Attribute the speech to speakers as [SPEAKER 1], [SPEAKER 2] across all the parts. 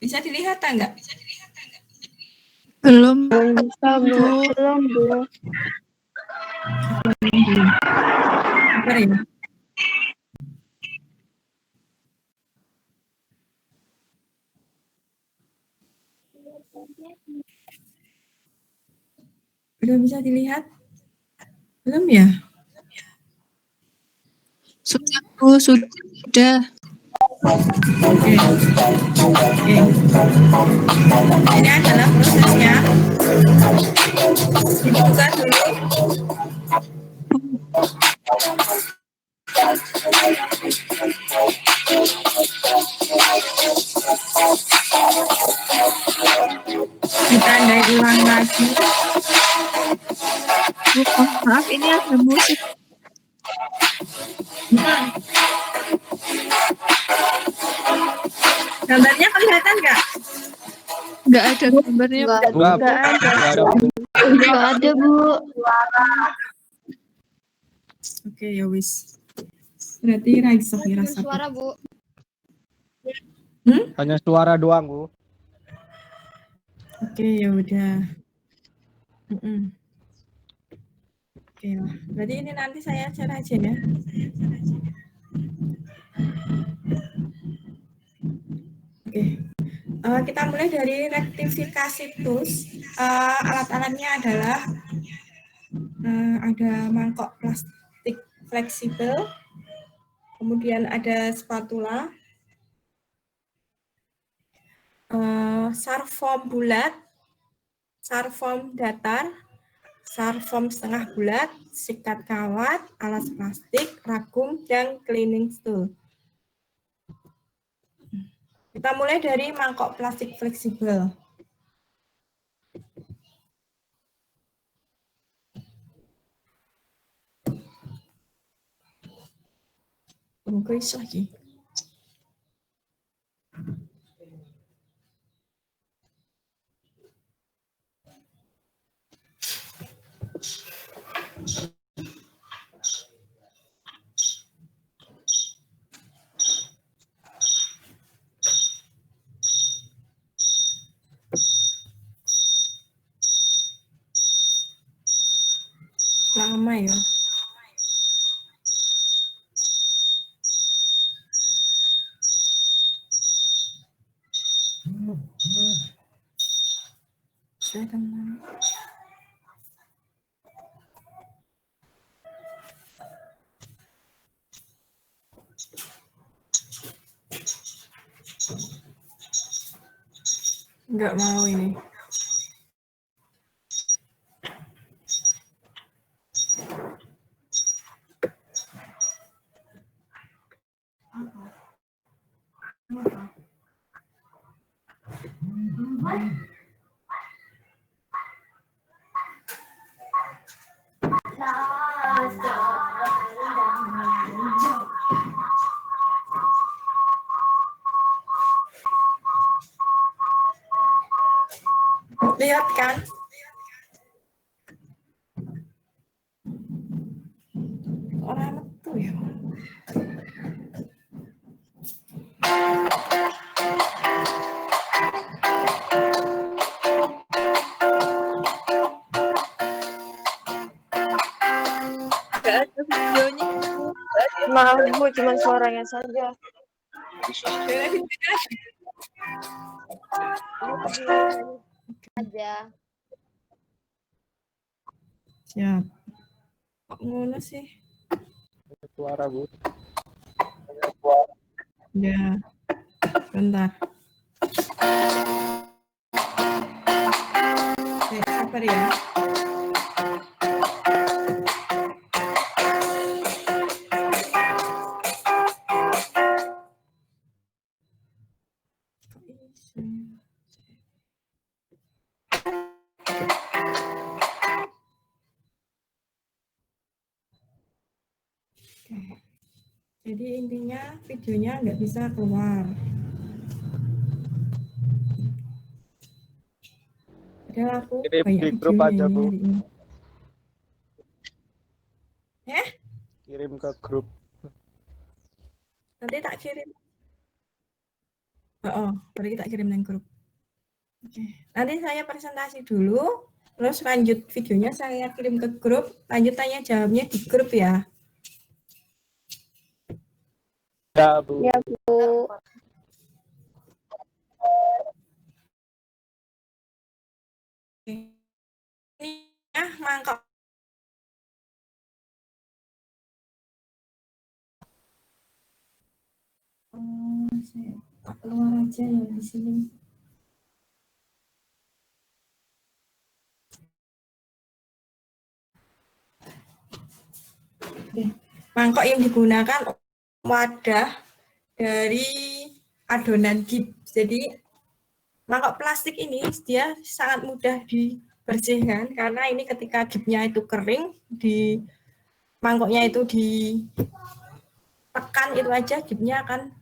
[SPEAKER 1] Bisa dilihat enggak?
[SPEAKER 2] Belum
[SPEAKER 3] bisa, Bu. Belum, Bu.
[SPEAKER 1] Bentar ya. Udah bisa dilihat? Belum ya?
[SPEAKER 2] Sudah, Bu, sudah.
[SPEAKER 1] Oke. Ini adalah prosesnya. Dibuka dulu. Ditandai ulang lagi.
[SPEAKER 2] Bu, maaf, ini ada musik.
[SPEAKER 1] Gambarnya kelihatan nggak?
[SPEAKER 2] Nggak ada gambarnya.
[SPEAKER 3] Enggak ada. Enggak ada, Bu.
[SPEAKER 1] Oke, ya wis. Berarti Raisa kira
[SPEAKER 3] Suara, Bu.
[SPEAKER 4] Hanya suara doang, Bu.
[SPEAKER 1] Oke, ya udah. Oke lah. Berarti ini nanti saya share aja ya. Oke. Kita mulai dari rektifikasi tools. Alat-alatnya adalah ada mangkok plastik fleksibel, kemudian ada spatula, sarform bulat, sarform datar, sarform setengah bulat, sikat kawat, alas plastik, ragum, dan cleaning stool. Kita mulai dari mangkok plastik fleksibel. Mungkin iso iki. Lama ya. Saya teman. Enggak mau ini. Lihat kan? Orang itu ya.
[SPEAKER 2] Nggak ada videonya.
[SPEAKER 3] Maaf, Bu, cuma suaranya saja. Aja.
[SPEAKER 1] Siap. Kok ngono sih?
[SPEAKER 4] Suara, Bu.
[SPEAKER 1] Ya. Bentar. Oke, sabar ya. Jadi intinya videonya nggak bisa keluar. Padahal aku
[SPEAKER 4] Kirim
[SPEAKER 1] banyak
[SPEAKER 4] di grup
[SPEAKER 1] videonya
[SPEAKER 4] aja,
[SPEAKER 1] ini
[SPEAKER 4] Bu.
[SPEAKER 1] hari ini.
[SPEAKER 4] Kirim ke grup.
[SPEAKER 1] Nanti tak kirim. Baru kita kirim di grup. Oke. Nanti saya presentasi dulu, terus lanjut videonya saya kirim ke grup, lanjut tanya jawabnya di grup ya.
[SPEAKER 4] Ya, Bu.
[SPEAKER 3] Ya, Bu.
[SPEAKER 1] Ini ya mangkok. Saya tak keluar aja ya di sini. Oke. Mangkok yang digunakan wadah dari adonan gip. Jadi mangkok plastik ini dia sangat mudah dibersihkan karena ini ketika gipnya itu kering, di mangkoknya itu ditekan itu aja gipnya akan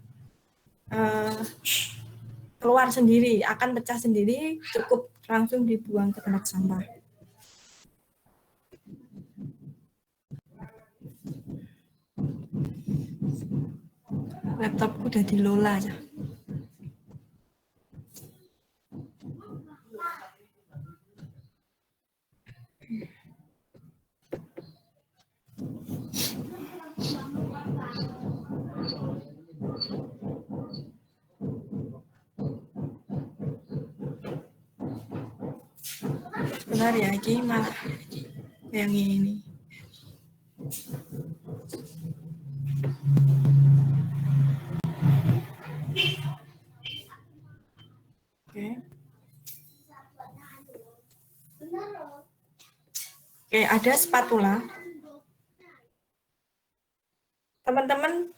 [SPEAKER 1] keluar sendiri, akan pecah sendiri, cukup langsung dibuang ke tempat sampah. Laptopku udah di Lola aja. Benar ya, ini malah yang ini. Oke. Oke, ada spatula. Teman-teman,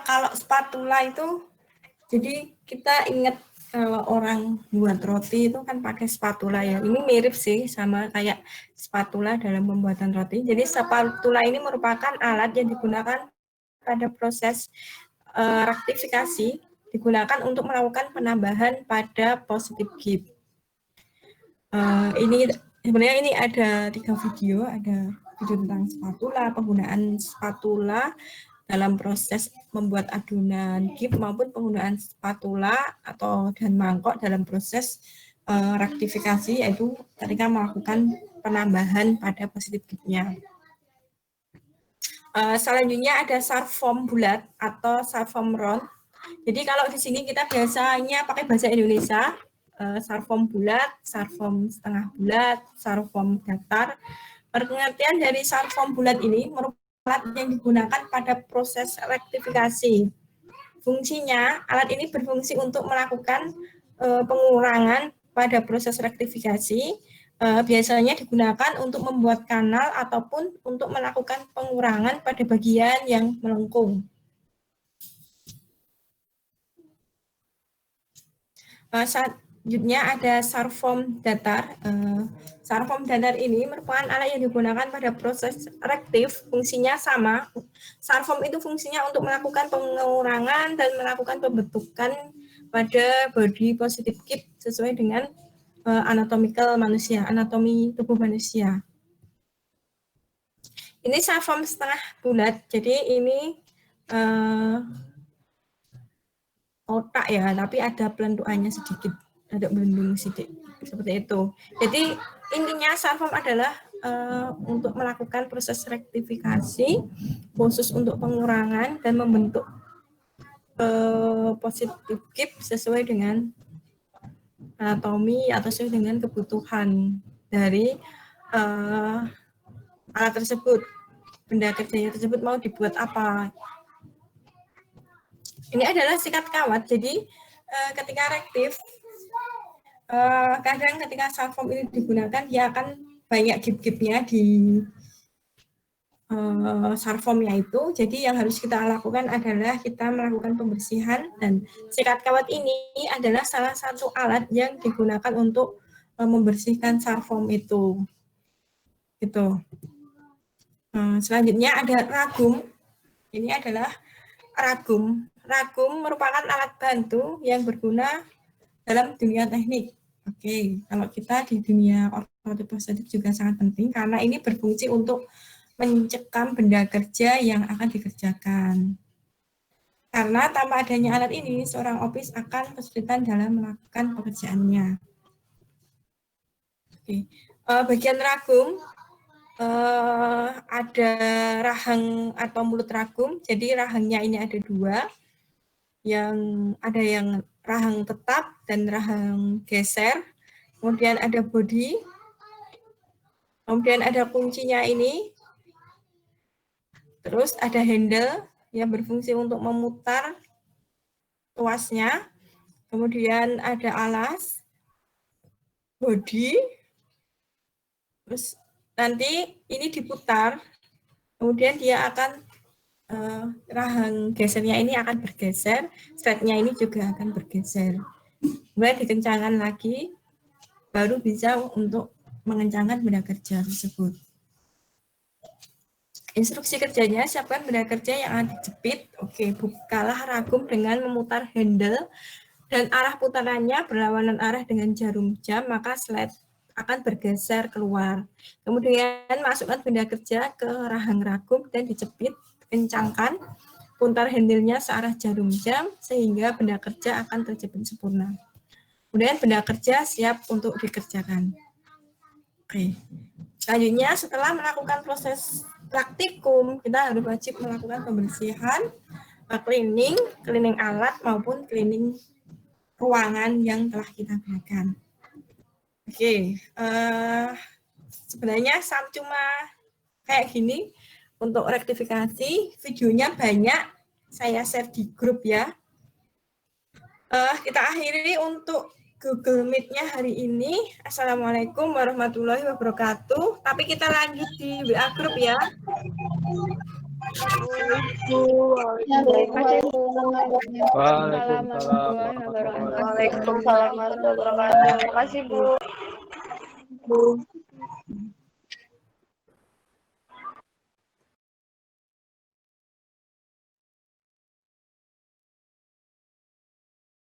[SPEAKER 1] kalau spatula itu, jadi kita ingat kalau orang buat roti itu kan pakai spatula ya. Ini mirip sih sama kayak spatula dalam pembuatan roti. Jadi spatula ini merupakan alat yang digunakan pada proses rektifikasi, digunakan untuk melakukan penambahan pada positif gip. Ini sebenarnya ini ada 3 video, ada video tentang spatula, penggunaan spatula dalam proses membuat adonan gip maupun penggunaan spatula atau dan mangkok dalam proses rektifikasi, yaitu ketika melakukan penambahan pada positif gipnya. Selanjutnya ada sarform bulat atau sarform round. Jadi kalau di sini kita biasanya pakai bahasa Indonesia, sarform bulat, sarform setengah bulat, sarform datar. Pengertian dari sarform bulat ini merupakan alat yang digunakan pada proses rektifikasi. Fungsinya, alat ini berfungsi untuk melakukan pengurangan pada proses rektifikasi, biasanya digunakan untuk membuat kanal ataupun untuk melakukan pengurangan pada bagian yang melengkung. Selanjutnya ada sarform datar. Sarform datar ini merupakan alat yang digunakan pada proses rektif, fungsinya sama. Sarform itu fungsinya untuk melakukan pengurangan dan melakukan pembentukan pada body positive gip sesuai dengan anatomical manusia, anatomi tubuh manusia. Ini sarform setengah bulat, jadi ini otak ya, tapi ada pelentuannya sedikit, ada belendung sedikit, seperti itu. Jadi intinya sarform adalah untuk melakukan proses rektifikasi, khusus untuk pengurangan dan membentuk positif gip sesuai dengan anatomi atau sesuai dengan kebutuhan dari alat tersebut, benda kerjanya tersebut mau dibuat apa. Ini adalah sikat kawat, jadi ketika rektif, kadang ketika sarform ini digunakan, dia akan banyak gip-gipnya di sarformnya itu. Jadi yang harus kita lakukan adalah kita melakukan pembersihan, dan sikat kawat ini adalah salah satu alat yang digunakan untuk membersihkan sarform itu. Gitu. Selanjutnya ada ragum. Ini adalah ragum. Ragum merupakan alat bantu yang berguna dalam dunia teknik. Oke, kalau kita di dunia ortopedik juga sangat penting karena ini berfungsi untuk mencekam benda kerja yang akan dikerjakan. Karena tanpa adanya alat ini, seorang opis akan kesulitan dalam melakukan pekerjaannya. Oke. Bagian ragum, ada rahang atau mulut ragum. Jadi rahangnya ini ada dua, ada yang rahang tetap dan rahang geser. Kemudian ada bodi, kemudian ada kuncinya ini. Terus ada handle yang berfungsi untuk memutar tuasnya. Kemudian ada alas, bodi. Terus nanti ini diputar, kemudian dia akan rahang gesernya ini akan bergeser, threadnya ini juga akan bergeser. Kemudian dikencangkan lagi, baru bisa untuk mengencangkan benda kerja tersebut. Instruksi kerjanya, siapkan benda kerja yang akan dijepit. Oke, bukalah ragum dengan memutar handle dan arah putarannya berlawanan arah dengan jarum jam, maka slide akan bergeser keluar. Kemudian masukkan benda kerja ke rahang ragum dan dijepit, kencangkan, putar handle-nya searah jarum jam sehingga benda kerja akan terjepit sempurna. Kemudian benda kerja siap untuk dikerjakan. Oke. Selanjutnya setelah melakukan proses praktikum, kita harus wajib melakukan pembersihan, cleaning alat maupun cleaning ruangan yang telah kita gunakan. Oke, sebenarnya cuma kayak gini untuk rektifikasi. Videonya banyak, saya share di grup ya. Kita akhiri untuk Google Meet-nya hari ini. Assalamualaikum warahmatullahi wabarakatuh. Tapi kita lanjut di WA grup ya.
[SPEAKER 3] Waalaikumsalam warahmatullahi wabarakatuh. Terima kasih, Bu.